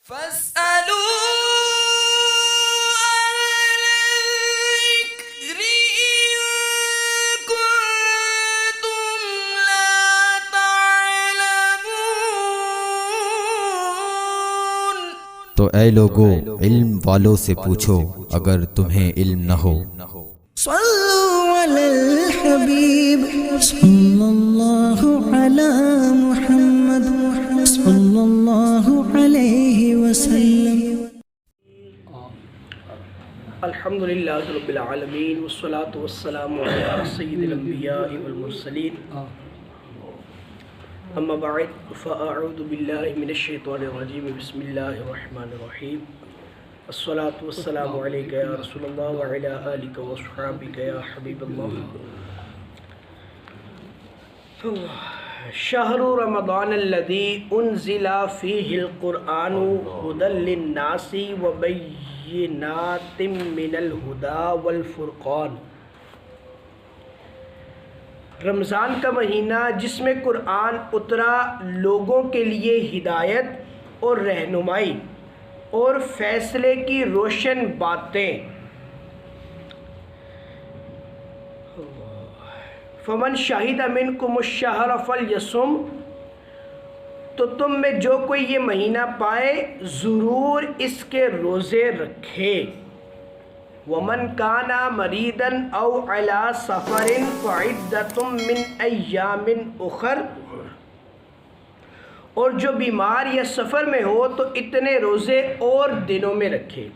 فاسألوا الذكر إن كنتم لا تعلمون۔ تو اے لوگو علم والوں سے پوچھو اگر تمہیں علم نہ ہو۔ صلوا علی الحبیب صلی اللہ علی محمد صلی اللہ علیہ وسلم۔ الحمدللہ رب العالمین والصلاة والسلام علی سید الانبیاء والمرسلین، اما بعد فاعوذ باللہ من الشیطان الرجیم، بسم اللہ الرحمن الرحیم۔ الصلاة والسلام علیک یا رسول اللہ وعلی آلک واصحابک یا حبیب اللہ۔ شہر رمضان الذی انزل فیہ القرآن ھدی للناس وبینات من الہدی والفرقان۔ رمضان کا مہینہ جس میں قرآن اترا لوگوں کے لیے ہدایت اور رہنمائی اور فیصلے کی روشن باتیں۔ فمن شہد منکم الشہر فلیصم، تو تم میں جو کوئی یہ مہینہ پائے ضرور اس کے روزے رکھے۔ ومن کان مریضا او علی سفر فعدۃ من ایام اخر، اور جو بیمار یا سفر میں ہو تو اتنے روزے اور دنوں میں رکھے۔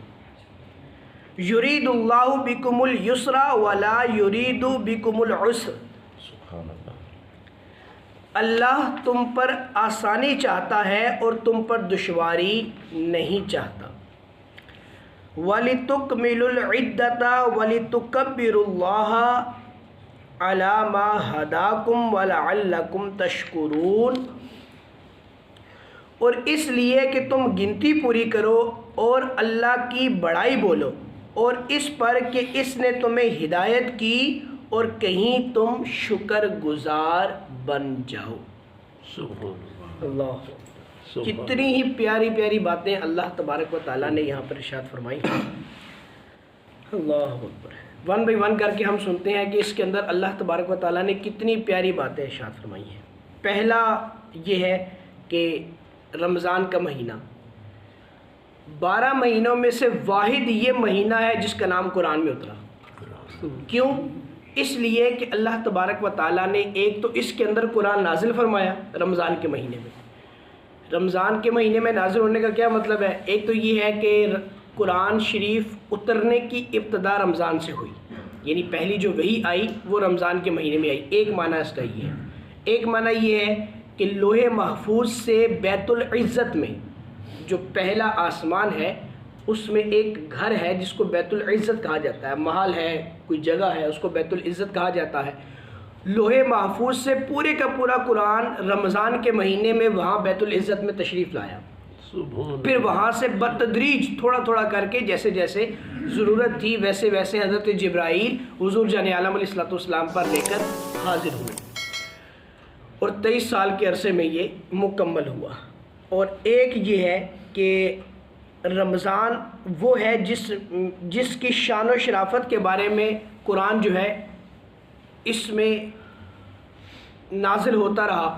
یرید اللہ بکم الیسر ولا یرید بکم العسر، اللہ تم پر آسانی چاہتا ہے اور تم پر دشواری نہیں چاہتا۔ وَلِتُكْمِلُوا الْعِدَّةَ وَلِتُكَبِّرُوا اللَّهَ عَلَى مَا هَدَاكُمْ وَلَعَلَّكُمْ تَشْكُرُونَ، اور اس لیے کہ تم گنتی پوری کرو اور اللہ کی بڑائی بولو، اور اس پر کہ اس نے تمہیں ہدایت کی اور کہیں تم شکر گزار بن جاؤ۔ اللہ، کتنی ہی پیاری پیاری باتیں اللہ تبارک و تعالیٰ نے یہاں پر ارشاد فرمائی۔ اللہ اکبر۔ ون بائی ون کر کے ہم سنتے ہیں کہ اس کے اندر اللہ تبارک و تعالیٰ نے کتنی پیاری باتیں ارشاد فرمائی ہیں۔ پہلا یہ ہے کہ رمضان کا مہینہ 12 مہینوں میں سے واحد یہ مہینہ ہے جس کا نام قرآن میں اترا۔ کیوں؟ اس لیے کہ اللہ تبارک و تعالیٰ نے ایک تو اس کے اندر قرآن نازل فرمایا رمضان کے مہینے میں۔ رمضان کے مہینے میں نازل ہونے کا کیا مطلب ہے؟ ایک تو یہ ہے کہ قرآن شریف اترنے کی ابتدا رمضان سے ہوئی، یعنی پہلی جو وحی آئی وہ رمضان کے مہینے میں آئی۔ ایک معنی اس کا یہ ہے۔ ایک معنی یہ ہے کہ لوح محفوظ سے بیت العزت میں جو پہلا آسمان ہے اس میں ایک گھر ہے جس کو بیت العزت کہا جاتا ہے، محل ہے، کوئی جگہ ہے، اس کو بیت العزت کہا جاتا ہے۔ لوح محفوظ سے پورے کا پورا قرآن رمضان کے مہینے میں وہاں بیت العزت میں تشریف لایا، پھر وہاں سے بتدریج تھوڑا تھوڑا کر کے جیسے جیسے ضرورت تھی ویسے ویسے حضرت جبرائیل حضور جان عالم علیہ السلام پر لے کر حاضر ہوئے، اور 23 سال کے عرصے میں یہ مکمل ہوا۔ اور ایک یہ ہے کہ رمضان وہ ہے جس کی شان و شرافت کے بارے میں قرآن جو ہے اس میں نازل ہوتا رہا۔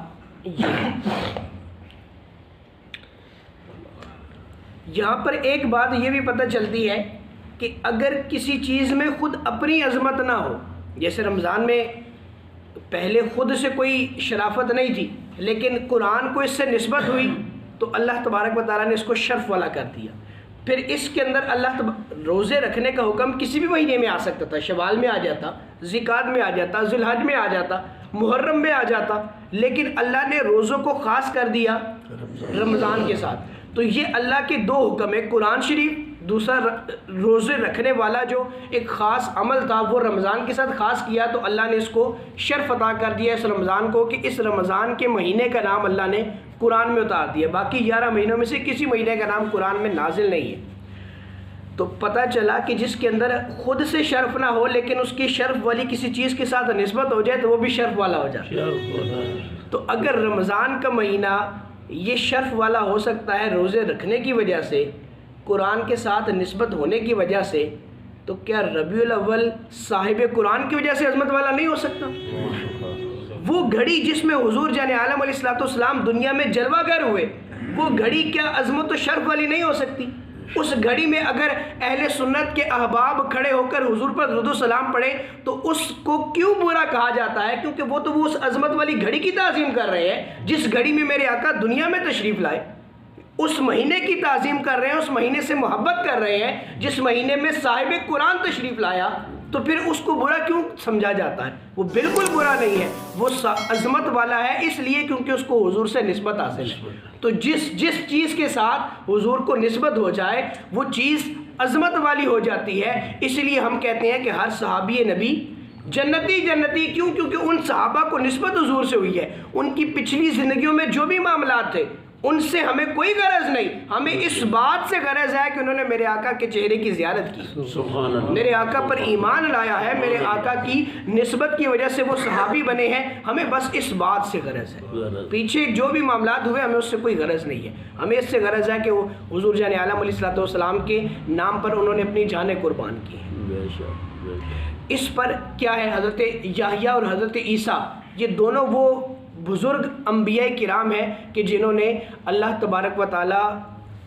یہاں پر ایک بات یہ بھی پتہ چلتی ہے کہ اگر کسی چیز میں خود اپنی عظمت نہ ہو، جیسے رمضان میں پہلے خود سے کوئی شرافت نہیں تھی لیکن قرآن کو اس سے نسبت ہوئی تو اللہ تبارک و تعالیٰ نے اس کو شرف والا کر دیا۔ پھر اس کے اندر روزے رکھنے کا حکم کسی بھی مہینے میں آ سکتا تھا، شوال میں آ جاتا، ذوالقعدہ میں آ جاتا، ذوالحج میں آ جاتا، محرم میں آ جاتا، لیکن اللہ نے روزوں کو خاص کر دیا رمضان کے ساتھ۔ تو یہ اللہ کے دو حکم ہے، قرآن شریف، دوسرا روزے رکھنے والا جو ایک خاص عمل تھا وہ رمضان کے ساتھ خاص کیا، تو اللہ نے اس کو شرف عطا کر دیا اس رمضان کو کہ اس رمضان کے مہینے کا نام اللہ نے قرآن میں اتار دیا۔ باقی 11 مہینوں میں سے کسی مہینے کا نام قرآن میں نازل نہیں ہے۔ تو پتہ چلا کہ جس کے اندر خود سے شرف نہ ہو لیکن اس کی شرف والی کسی چیز کے ساتھ نسبت ہو جائے تو وہ بھی شرف والا ہو جائے۔ تو اگر رمضان کا مہینہ یہ شرف والا ہو سکتا ہے روزے رکھنے کی وجہ سے، قرآن کے ساتھ نسبت ہونے کی وجہ سے، تو کیا ربیع الاول صاحب قرآن کی وجہ سے عظمت والا نہیں ہو سکتا؟ وہ گھڑی جس میں حضور جان عالم علیہ السلام دنیا میں جلوہ گر ہوئے، وہ گھڑی کیا عظمت و شرف والی نہیں ہو سکتی؟ اس گھڑی میں اگر اہل سنت کے احباب کھڑے ہو کر حضور پر درود و سلام پڑھیں تو اس کو کیوں برا کہا جاتا ہے؟ کیونکہ وہ تو اس عظمت والی گھڑی کی تعظیم کر رہے ہیں جس گھڑی میں میرے آقا دنیا میں تشریف لائے، اس مہینے کی تعظیم کر رہے ہیں، اس مہینے سے محبت کر رہے ہیں جس مہینے میں صاحب قرآن تشریف لایا، تو پھر اس کو برا کیوں سمجھا جاتا ہے؟ وہ بالکل برا نہیں ہے، وہ عظمت والا ہے اس لیے کیونکہ اس کو حضور سے نسبت حاصل ہے۔ تو جس چیز کے ساتھ حضور کو نسبت ہو جائے وہ چیز عظمت والی ہو جاتی ہے۔ اس لیے ہم کہتے ہیں کہ ہر صحابی نبی جنتی کیوں؟ کیونکہ ان صحابہ کو نسبت حضور سے ہوئی ہے، ان کی پچھلی زندگیوں میں جو بھی معاملات تھے ان سے ہمیں کوئی غرض نہیں، ہمیں اس بات سے غرض ہے کہ انہوں نے میرے آقا کے چہرے کی زیارت کی، میرے آقا پر ایمان لایا ہے، میرے آقا کی نسبت کی وجہ سے وہ صحابی بنے ہیں، ہمیں بس اس بات سے غرض ہے۔ پیچھے جو بھی معاملات ہوئے ہمیں اس سے کوئی غرض نہیں ہے، ہمیں اس سے غرض ہے کہ وہ حضور جان عالم علیہ السلام کے نام پر انہوں نے اپنی جانیں قربان کی ہیں۔ اس پر کیا ہے، حضرت یحییٰ اور حضرت عیسیٰ یہ دونوں وہ بزرگ انبیاء کرام ہیں کہ جنہوں نے اللہ تبارک و تعالیٰ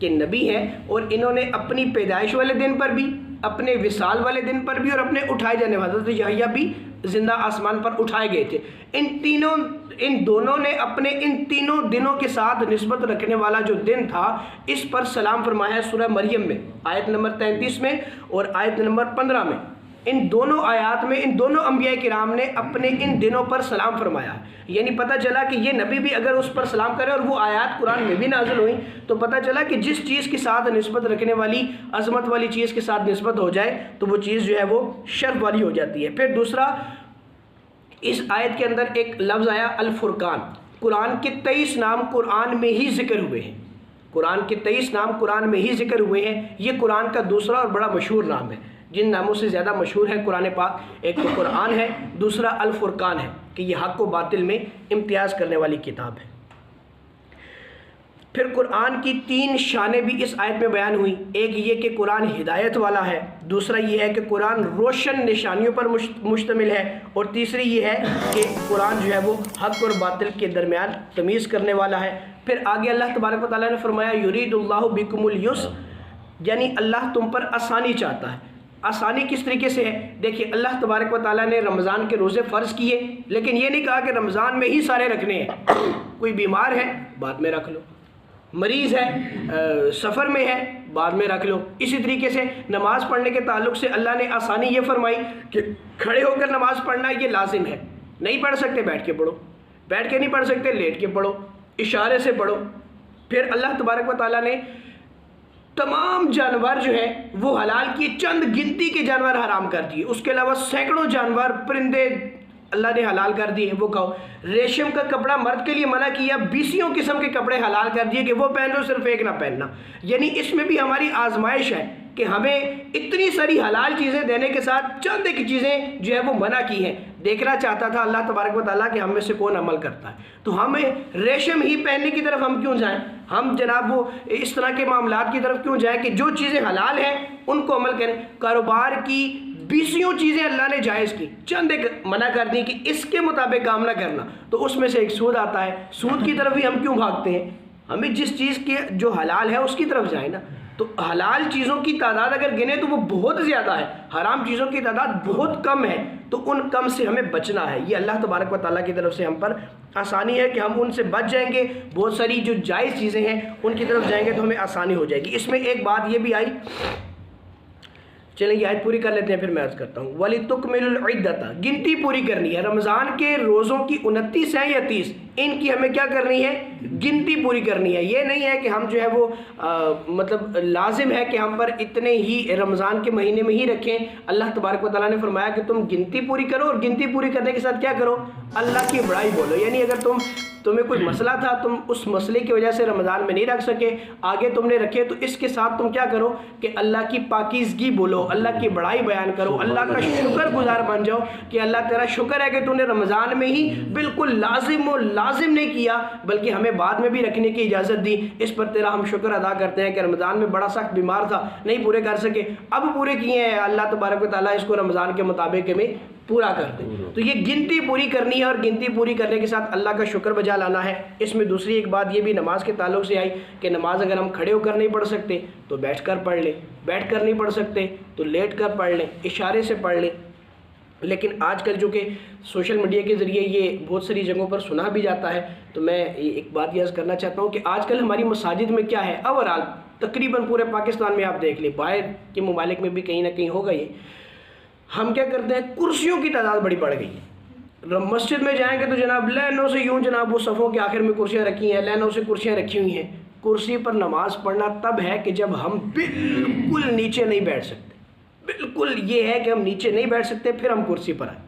کے نبی ہیں، اور انہوں نے اپنی پیدائش والے دن پر بھی، اپنے وصال والے دن پر بھی، اور اپنے اٹھائے جانے والے، حضرت یحییٰ بھی زندہ آسمان پر اٹھائے گئے تھے۔ ان دونوں نے اپنے ان تینوں دنوں کے ساتھ نسبت رکھنے والا جو دن تھا اس پر سلام فرمایا ہے سورہ مریم میں آیت نمبر 33 میں اور آیت نمبر 15 میں۔ ان دونوں آیات میں ان دونوں انبیاء کرام نے اپنے ان دنوں پر سلام فرمایا، یعنی پتہ چلا کہ یہ نبی بھی اگر اس پر سلام کرے اور وہ آیات قرآن میں بھی نازل ہوئیں تو پتہ چلا کہ جس چیز کے ساتھ نسبت رکھنے والی عظمت والی چیز کے ساتھ نسبت ہو جائے تو وہ چیز جو ہے وہ شرف والی ہو جاتی ہے۔ پھر دوسرا، اس آیت کے اندر ایک لفظ آیا الفرقان، قرآن کے 23 نام قرآن میں ہی ذکر ہوئے ہیں، قرآن کے 23 نام قرآن میں ہی ذکر ہوئے ہیں، یہ قرآن کا دوسرا اور بڑا مشہور نام ہے۔ جن ناموں سے زیادہ مشہور ہے قرآن پاک، ایک تو قرآن ہے، دوسرا الفرقان ہے کہ یہ حق و باطل میں امتیاز کرنے والی کتاب ہے۔ پھر قرآن کی 3 شانیں بھی اس آیت میں بیان ہوئی، ایک یہ کہ قرآن ہدایت والا ہے، دوسرا یہ ہے کہ قرآن روشن نشانیوں پر مشتمل ہے، اور تیسری یہ ہے کہ قرآن جو ہے وہ حق اور باطل کے درمیان تمیز کرنے والا ہے۔ پھر آگے اللہ تبارک و تعالیٰ نے فرمایا یرید اللہ بکم اليسر، یعنی اللہ تم پر آسانی چاہتا ہے۔ آسانی کس طریقے سے ہے؟ دیکھیے اللہ تبارک و تعالیٰ نے رمضان کے روزے فرض کیے، لیکن یہ نہیں کہا کہ رمضان میں ہی سارے رکھنے ہیں۔ کوئی بیمار ہے بعد میں رکھ لو، مریض ہے، سفر میں ہے بعد میں رکھ لو۔ اسی طریقے سے نماز پڑھنے کے تعلق سے اللہ نے آسانی یہ فرمائی کہ کھڑے ہو کر نماز پڑھنا یہ لازم ہے، نہیں پڑھ سکتے بیٹھ کے پڑھو، بیٹھ کے نہیں پڑھ سکتے لیٹ کے پڑھو، اشارے سے پڑھو۔ پھر اللہ تبارک و تعالیٰ نے تمام جانور جو ہیں وہ حلال کیے، چند گنتی کے جانور حرام کر دیے، اس کے علاوہ سینکڑوں جانور پرندے اللہ نے حلال کر دیے۔ وہ کہو ریشم کا کپڑا مرد کے لیے منع کیا، 20 قسم کے کپڑے حلال کر دیے کہ وہ پہن لو، صرف ایک نہ پہننا۔ یعنی اس میں بھی ہماری آزمائش ہے کہ ہمیں اتنی ساری حلال چیزیں دینے کے ساتھ چند ایک چیزیں جو ہے وہ منع کی ہیں۔ دیکھنا چاہتا تھا اللہ تبارک و تعالیٰ کہ ہم میں سے کون عمل کرتا ہے، تو ہمیں ریشم ہی پہننے کی طرف ہم کیوں جائیں؟ ہم جناب وہ اس طرح کے معاملات کی طرف کیوں جائیں کہ جو چیزیں حلال ہیں ان کو عمل کریں؟ کاروبار کی 20 چیزیں اللہ نے جائز کی، چند ایک منع کر دی کہ اس کے مطابق کام نہ کرنا، تو اس میں سے ایک سود آتا ہے۔ سود کی طرف بھی ہم کیوں بھاگتے ہیں؟ ہمیں جس چیز کے جو حلال ہے اس کی طرف جائیں نا۔ تو حلال چیزوں کی تعداد اگر گنے تو وہ بہت زیادہ ہے، حرام چیزوں کی تعداد بہت کم ہے، تو ان کم سے ہمیں بچنا ہے۔ یہ اللہ تبارک و تعالیٰ کی طرف سے ہم پر آسانی ہے کہ ہم ان سے بچ جائیں گے، بہت ساری جو جائز چیزیں ہیں ان کی طرف جائیں گے تو ہمیں آسانی ہو جائے گی۔ اس میں ایک بات یہ بھی آئی، چلیں یہ آیت پوری کر لیتے ہیں پھر میں عرض کرتا ہوں۔ وَلِتُكْمِلُوا الْعِدَّةَ، گنتی پوری کرنی ہے۔ رمضان کے روزوں کی 29 ہیں یا 30، ان کی ہمیں کیا کرنی ہے؟ گنتی پوری کرنی ہے۔ یہ نہیں ہے کہ ہم جو ہے وہ مطلب لازم ہے کہ ہم پر اتنے ہی رمضان کے مہینے میں ہی رکھیں۔ اللہ تبارک و تعالیٰ نے فرمایا کہ تم گنتی پوری کرو، اور گنتی پوری کرنے کے ساتھ کیا کرو؟ اللہ کی بڑائی بولو۔ یعنی اگر تم تمہیں کوئی مسئلہ تھا, تم اس مسئلے کی وجہ سے رمضان میں نہیں رکھ سکے, آگے تم نے رکھے, تو اس کے ساتھ تم کیا کرو کہ اللہ کی پاکیزگی بولو, اللہ کی بڑائی بیان کرو, اللہ کا شکر گزار بن جاؤ کہ اللہ تیرا شکر ہے کہ تو نے رمضان میں ہی بالکل لازم نہیں کیا بلکہ ہمیں بعد میں بھی رکھنے کی اجازت دی. اس پر تیرا ہم شکر ادا کرتے ہیں کہ رمضان میں بڑا سخت بیمار تھا, نہیں پورے کر سکے, اب پورے کیے ہیں, اللہ تبارک و تعالیٰ اس کو رمضان کے مطابق میں پورا کرتے. تو یہ گنتی پوری کرنی ہے, اور گنتی پوری کرنے کے ساتھ اللہ کا شکر بجا لانا ہے. اس میں دوسری ایک بات یہ بھی نماز کے تعلق سے آئی کہ نماز اگر ہم کھڑے ہو کر نہیں پڑھ سکتے تو بیٹھ کر پڑھ لیں, بیٹھ کر نہیں پڑھ سکتے تو لیٹ کر پڑھ لیں, اشارے سے پڑھ لیں. لیکن آج کل جو کہ سوشل میڈیا کے ذریعے یہ بہت ساری جگہوں پر سنا بھی جاتا ہے, تو میں ایک بات یہ عرض کرنا چاہتا ہوں کہ آج کل ہماری مساجد میں کیا ہے, اوورآل تقریباً پورے پاکستان میں آپ دیکھ لیں, باہر کے ممالک میں بھی کہیں نہ کہیں ہوگا یہ, ہم کیا کرتے ہیں, کرسیوں کی تعداد بڑی بڑھ گئی ہے. مسجد میں جائیں گے تو جناب لائنوں سے یوں جناب وہ صفوں کے آخر میں کرسیاں رکھی ہیں, لائنوں سے کرسیاں رکھی ہوئی ہیں. کرسی پر نماز پڑھنا تب ہے کہ جب ہم بالکل نیچے نہیں بیٹھ سکتے, بالکل یہ ہے کہ ہم نیچے نہیں بیٹھ سکتے پھر ہم کرسی پر آئیں.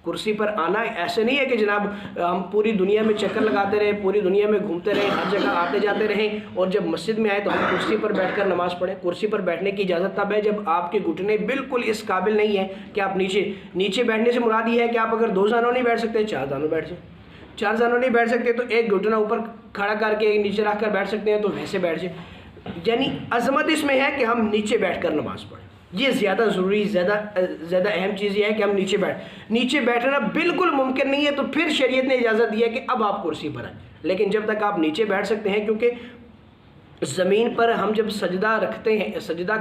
کرسی پر آنا ایسے نہیں ہے کہ جناب ہم پوری دنیا میں چکر لگاتے رہیں, پوری دنیا میں گھومتے رہیں, ہر جگہ آتے جاتے رہیں, اور جب مسجد میں آئے تو ہم کرسی پر بیٹھ کر نماز پڑھیں. کرسی پر بیٹھنے کی اجازت تب ہے جب آپ کے گھٹنے بالکل اس قابل نہیں ہیں کہ آپ نیچے بیٹھنے سے مراد یہ ہے کہ آپ اگر 2 زانوں نہیں بیٹھ سکتے 4 زانوں بیٹھ جائیں, 4 زانوں نہیں بیٹھ سکتے تو ایک گھٹنا اوپر کھڑا کر کے نیچے رکھ کر بیٹھ سکتے ہیں, تو ویسے بیٹھ جائیں. یعنی عظمت اس میں ہے کہ ہم نیچے بیٹھ کر نماز پڑھیں. یہ زیادہ ضروری, زیادہ اہم چیز یہ ہے کہ ہم نیچے بیٹھنا بالکل ممکن نہیں ہے, تو پھر شریعت نے اجازت دی ہے کہ اب آپ کرسی پر آئیں. لیکن جب تک آپ نیچے بیٹھ سکتے ہیں, کیونکہ زمین پر ہم جب سجدہ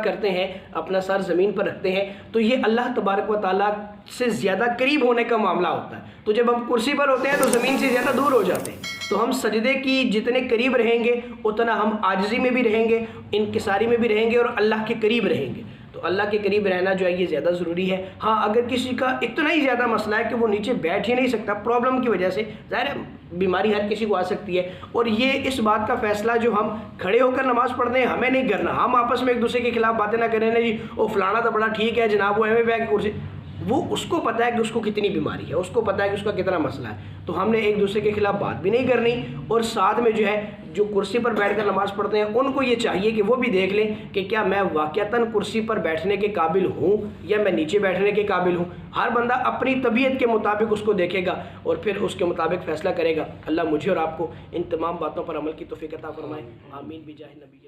کرتے ہیں, اپنا سر زمین پر رکھتے ہیں, تو یہ اللہ تبارک و تعالیٰ سے زیادہ قریب ہونے کا معاملہ ہوتا ہے. تو جب ہم کرسی پر ہوتے ہیں تو زمین سے زیادہ دور ہو جاتے ہیں, تو ہم سجدے کی جتنے قریب رہیں گے اتنا ہم عاجزی میں بھی رہیں گے, انکساری میں بھی رہیں گے, اور اللہ کے قریب رہیں گے. تو اللہ کے قریب رہنا جو ہے یہ زیادہ ضروری ہے. ہاں اگر کسی کا اتنا ہی زیادہ مسئلہ ہے کہ وہ نیچے بیٹھ ہی نہیں سکتا پرابلم کی وجہ سے, ظاہر ہے بیماری ہر کسی کو آ سکتی ہے, اور یہ اس بات کا فیصلہ جو ہم کھڑے ہو کر نماز پڑھتے ہیں ہمیں نہیں کرنا. ہم آپس میں ایک دوسرے کے خلاف باتیں نہ کریں نا جی وہ فلانا تو بڑا ٹھیک ہے جناب, وہ ایویں بیٹھ کے کرسی, وہ اس کو پتہ ہے کہ اس کو کتنی بیماری ہے, اس کو پتہ ہے کہ اس کا کتنا مسئلہ ہے. تو ہم نے ایک دوسرے کے خلاف بات بھی نہیں کرنی, اور ساتھ میں جو ہے جو کرسی پر بیٹھ کر نماز پڑھتے ہیں ان کو یہ چاہیے کہ وہ بھی دیکھ لیں کہ کیا میں واقعتاً کرسی پر بیٹھنے کے قابل ہوں یا میں نیچے بیٹھنے کے قابل ہوں. ہر بندہ اپنی طبیعت کے مطابق اس کو دیکھے گا اور پھر اس کے مطابق فیصلہ کرے گا. اللہ مجھے اور آپ کو ان تمام باتوں پر عمل کی توفیق عطا فرمائے. آمین بجاہ نبی.